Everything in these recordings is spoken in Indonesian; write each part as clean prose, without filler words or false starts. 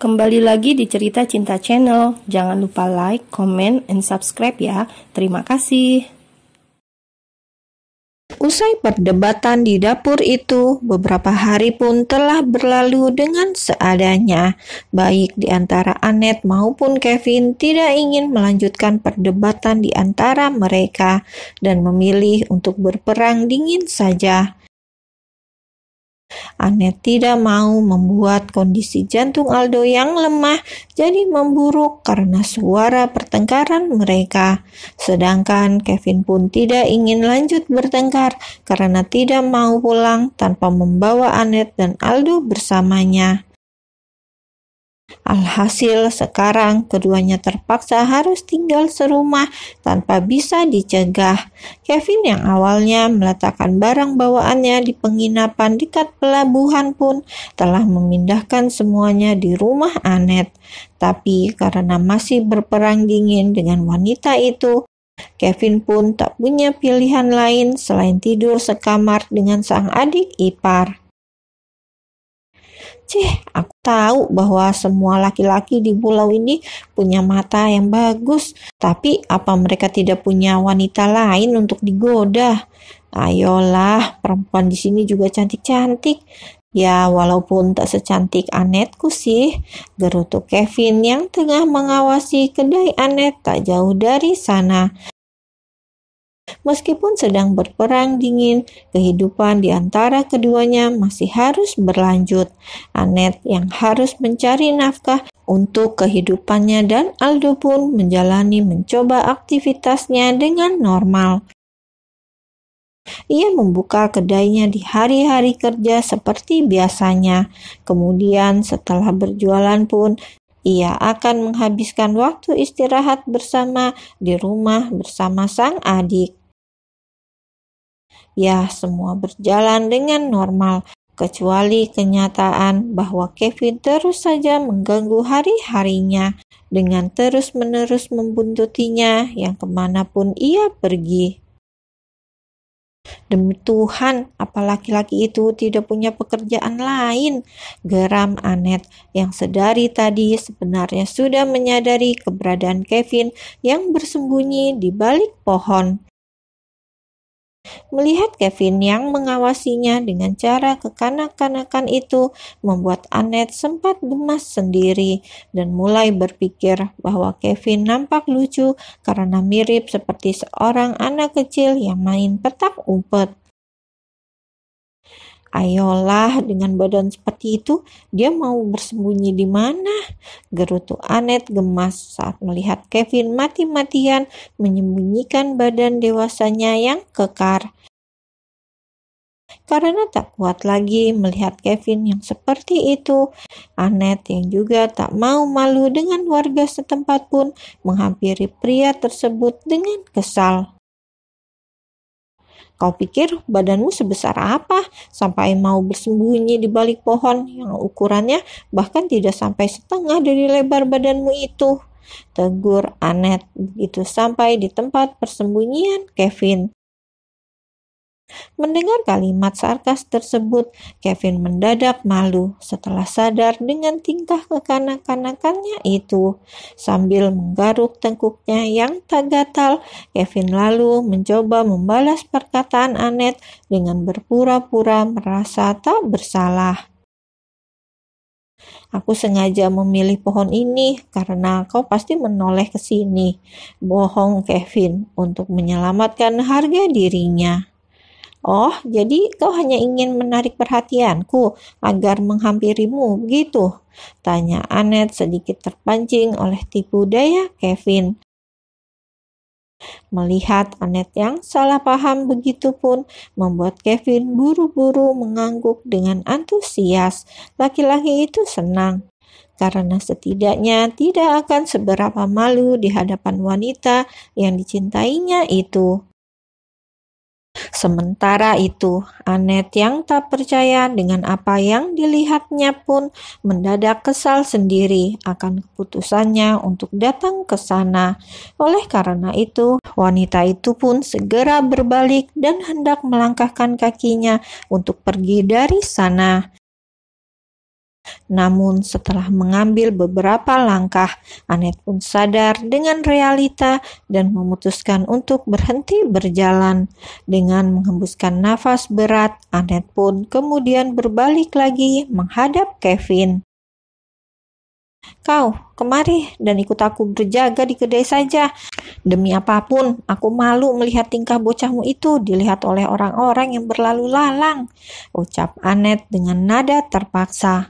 Kembali lagi di Cerita Cinta Channel. Jangan lupa like, comment, and subscribe ya. Terima kasih. Usai perdebatan di dapur itu, beberapa hari pun telah berlalu dengan seadanya. Baik di antara Annette maupun Kevin tidak ingin melanjutkan perdebatan di antara mereka dan memilih untuk berperang dingin saja. Annette tidak mau membuat kondisi jantung Aldo yang lemah jadi memburuk karena suara pertengkaran mereka. Sedangkan Kevin pun tidak ingin lanjut bertengkar karena tidak mau pulang tanpa membawa Annette dan Aldo bersamanya. Alhasil sekarang keduanya terpaksa harus tinggal serumah tanpa bisa dicegah. Kevin yang awalnya meletakkan barang bawaannya di penginapan dekat pelabuhan pun telah memindahkan semuanya di rumah Annette. Tapi karena masih berperang dingin dengan wanita itu, Kevin pun tak punya pilihan lain selain tidur sekamar dengan sang adik ipar. Aku tahu bahwa semua laki-laki di pulau ini punya mata yang bagus, tapi apa mereka tidak punya wanita lain untuk digoda? Ayolah, perempuan di sini juga cantik-cantik. Ya, walaupun tak secantik Annetteku sih, gerutu Kevin yang tengah mengawasi kedai Annette tak jauh dari sana. Meskipun sedang berperang dingin, kehidupan di antara keduanya masih harus berlanjut. Annette yang harus mencari nafkah untuk kehidupannya dan Aldo pun mencoba aktivitasnya dengan normal. Ia membuka kedainya di hari-hari kerja seperti biasanya. Kemudian setelah berjualan pun, ia akan menghabiskan waktu istirahat bersama di rumah bersama sang adik. Ya, semua berjalan dengan normal, kecuali kenyataan bahwa Kevin terus saja mengganggu hari-harinya dengan terus-menerus membuntutinya yang kemanapun ia pergi. Demi Tuhan, apa laki-laki itu tidak punya pekerjaan lain? Geram Annette yang sedari tadi sebenarnya sudah menyadari keberadaan Kevin yang bersembunyi di balik pohon. Melihat Kevin yang mengawasinya dengan cara kekanak-kanakan itu membuat Annette sempat gemas sendiri dan mulai berpikir bahwa Kevin nampak lucu karena mirip seperti seorang anak kecil yang main petak umpet. Ayolah, dengan badan seperti itu, dia mau bersembunyi di mana? Gerutu Annette gemas saat melihat Kevin mati-matian menyembunyikan badan dewasanya yang kekar. Karena tak kuat lagi melihat Kevin yang seperti itu, Annette yang juga tak mau malu dengan warga setempat pun menghampiri pria tersebut dengan kesal. Kau pikir badanmu sebesar apa sampai mau bersembunyi di balik pohon yang ukurannya bahkan tidak sampai setengah dari lebar badanmu itu? Tegur Annette begitu sampai di tempat persembunyian Kevin. Mendengar kalimat sarkas tersebut, Kevin mendadak malu setelah sadar dengan tingkah kekanak-kanakannya itu. Sambil menggaruk tengkuknya yang tak gatal, Kevin lalu mencoba membalas perkataan Annette dengan berpura-pura merasa tak bersalah. Aku sengaja memilih pohon ini karena kau pasti menoleh ke sini. Bohong Kevin untuk menyelamatkan harga dirinya. Oh, jadi kau hanya ingin menarik perhatianku agar menghampirimu, gitu? Tanya Annette sedikit terpancing oleh tipu daya Kevin. Melihat Annette yang salah paham begitu pun membuat Kevin buru-buru mengangguk dengan antusias. Laki-laki itu senang karena setidaknya tidak akan seberapa malu di hadapan wanita yang dicintainya itu. Sementara itu, Annette yang tak percaya dengan apa yang dilihatnya pun mendadak kesal sendiri akan keputusannya untuk datang ke sana. Oleh karena itu, wanita itu pun segera berbalik dan hendak melangkahkan kakinya untuk pergi dari sana. Namun setelah mengambil beberapa langkah, Annette pun sadar dengan realita dan memutuskan untuk berhenti berjalan. Dengan menghembuskan nafas berat, Annette pun kemudian berbalik lagi menghadap Kevin. "Kau, kemari dan ikut aku berjaga di kedai saja. Demi apapun, aku malu melihat tingkah bocahmu itu dilihat oleh orang-orang yang berlalu lalang," ucap Annette dengan nada terpaksa.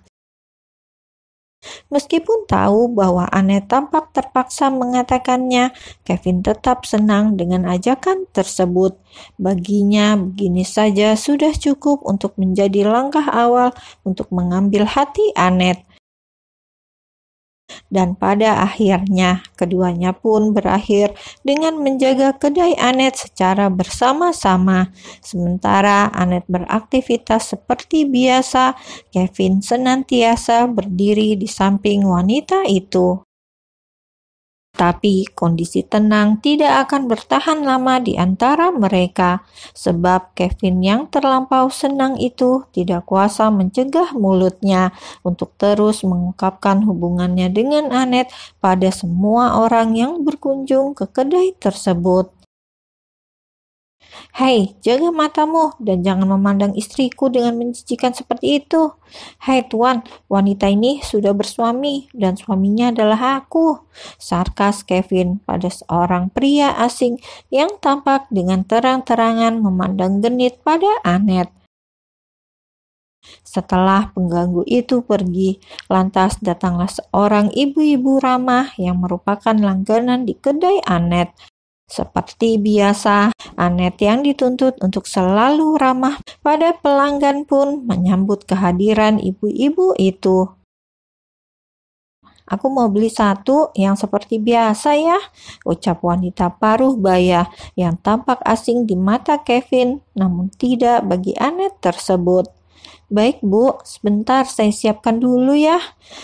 Meskipun tahu bahwa Annette tampak terpaksa mengatakannya, Kevin tetap senang dengan ajakan tersebut. Baginya, begini saja sudah cukup untuk menjadi langkah awal untuk mengambil hati Annette. Dan pada akhirnya, keduanya pun berakhir dengan menjaga kedai Annette secara bersama-sama. Sementara Annette beraktivitas seperti biasa, Kevin senantiasa berdiri di samping wanita itu. Tapi kondisi tenang tidak akan bertahan lama di antara mereka, sebab Kevin yang terlampau senang itu tidak kuasa mencegah mulutnya untuk terus mengungkapkan hubungannya dengan Annette pada semua orang yang berkunjung ke kedai tersebut. "Hei, jaga matamu dan jangan memandang istriku dengan menjijikan seperti itu. Hai tuan, wanita ini sudah bersuami dan suaminya adalah aku," sarkas Kevin pada seorang pria asing yang tampak dengan terang-terangan memandang genit pada Annette. Setelah pengganggu itu pergi, lantas datanglah seorang ibu-ibu ramah yang merupakan langganan di kedai Annette. Seperti biasa, Annette yang dituntut untuk selalu ramah pada pelanggan pun menyambut kehadiran ibu-ibu itu. "Aku mau beli satu yang seperti biasa ya," ucap wanita paruh baya yang tampak asing di mata Kevin, namun tidak bagi Annette tersebut. "Baik Bu, sebentar saya siapkan dulu ya."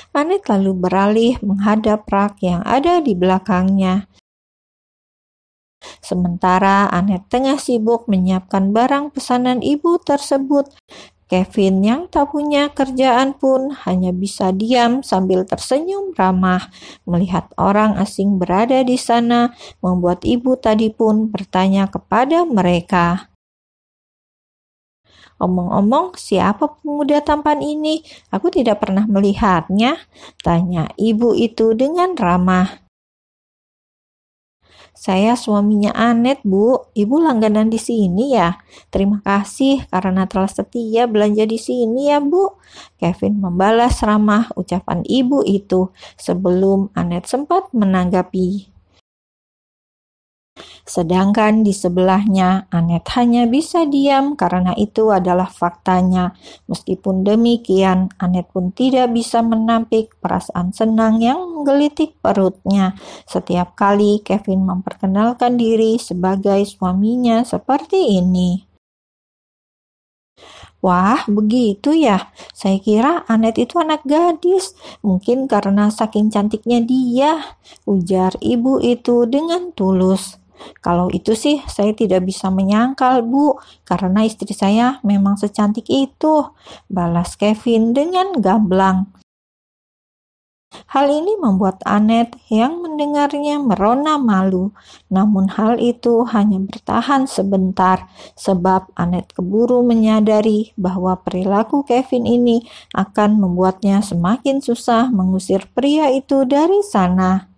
Annette lalu beralih menghadap rak yang ada di belakangnya. Sementara Annette tengah sibuk menyiapkan barang pesanan ibu tersebut, Kevin yang tak punya kerjaan pun hanya bisa diam sambil tersenyum ramah. Melihat orang asing berada di sana, membuat ibu tadi pun bertanya kepada mereka, "Omong-omong, siapa pemuda tampan ini? Aku tidak pernah melihatnya," tanya ibu itu dengan ramah. "Saya suaminya Annette, Bu. Ibu langganan di sini ya? Terima kasih karena telah setia belanja di sini ya, Bu." Kevin membalas ramah ucapan ibu itu sebelum Annette sempat menanggapi. Sedangkan di sebelahnya, Annette hanya bisa diam karena itu adalah faktanya. Meskipun demikian, Annette pun tidak bisa menampik perasaan senang yang menggelitik perutnya setiap kali Kevin memperkenalkan diri sebagai suaminya seperti ini. "Wah, begitu ya? Saya kira Annette itu anak gadis. Mungkin karena saking cantiknya dia," ujar ibu itu dengan tulus. "Kalau itu sih saya tidak bisa menyangkal, Bu, karena istri saya memang secantik itu," balas Kevin dengan gamblang. Hal ini membuat Annette yang mendengarnya merona malu. Namun hal itu hanya bertahan sebentar, sebab Annette keburu menyadari bahwa perilaku Kevin ini akan membuatnya semakin susah mengusir pria itu dari sana.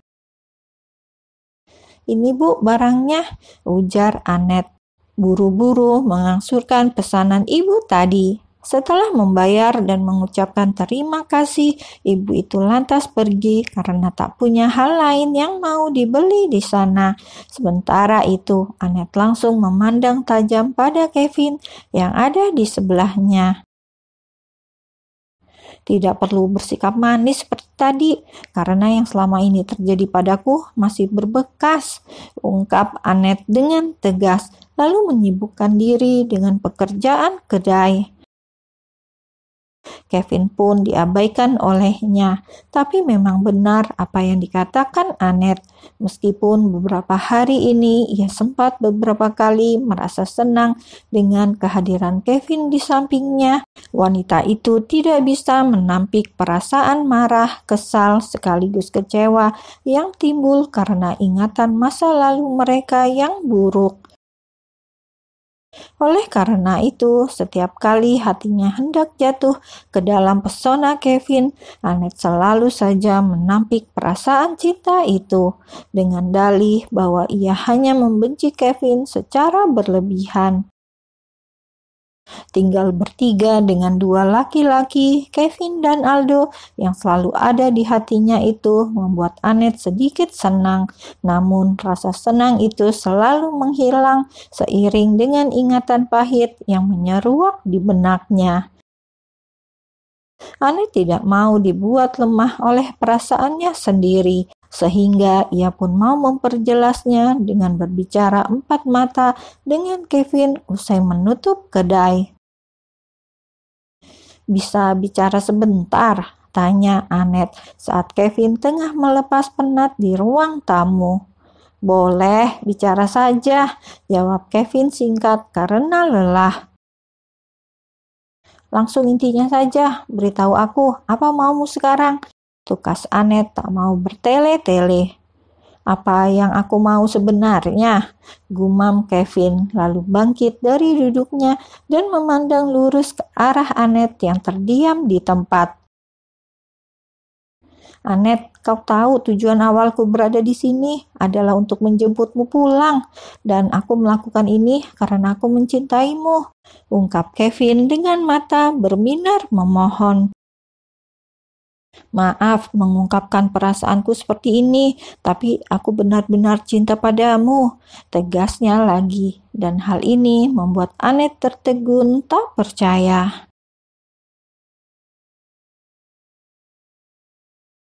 "Ini Bu barangnya," ujar Annette, buru-buru mengangsurkan pesanan ibu tadi. Setelah membayar dan mengucapkan terima kasih, ibu itu lantas pergi karena tak punya hal lain yang mau dibeli di sana. Sementara itu, Annette langsung memandang tajam pada Kevin yang ada di sebelahnya. "Tidak perlu bersikap manis seperti tadi, karena yang selama ini terjadi padaku masih berbekas," ungkap Annette dengan tegas, lalu menyibukkan diri dengan pekerjaan kedai. Kevin pun diabaikan olehnya. Tapi memang benar apa yang dikatakan Annette. Meskipun beberapa hari ini ia sempat beberapa kali merasa senang dengan kehadiran Kevin di sampingnya, wanita itu tidak bisa menampik perasaan marah, kesal, sekaligus kecewa yang timbul karena ingatan masa lalu mereka yang buruk. Oleh karena itu, setiap kali hatinya hendak jatuh ke dalam pesona Kevin, Annette selalu saja menampik perasaan cinta itu dengan dalih bahwa ia hanya membenci Kevin secara berlebihan. Tinggal bertiga dengan dua laki-laki, Kevin dan Aldo, yang selalu ada di hatinya itu membuat Annette sedikit senang. Namun rasa senang itu selalu menghilang seiring dengan ingatan pahit yang menyeruak di benaknya. Annette tidak mau dibuat lemah oleh perasaannya sendiri, sehingga ia pun mau memperjelasnya dengan berbicara empat mata dengan Kevin usai menutup kedai. "Bisa bicara sebentar?" tanya Annette saat Kevin tengah melepas penat di ruang tamu. "Boleh, bicara saja," jawab Kevin singkat karena lelah. "Langsung intinya saja, beritahu aku apa maumu sekarang," tukas Annette tak mau bertele-tele. "Apa yang aku mau sebenarnya?" gumam Kevin, lalu bangkit dari duduknya dan memandang lurus ke arah Annette yang terdiam di tempat. "Annette, kau tahu tujuan awalku berada di sini adalah untuk menjemputmu pulang, dan aku melakukan ini karena aku mencintaimu," ungkap Kevin dengan mata berbinar memohon. "Maaf mengungkapkan perasaanku seperti ini, tapi aku benar-benar cinta padamu," tegasnya lagi, dan hal ini membuat Annette tertegun tak percaya.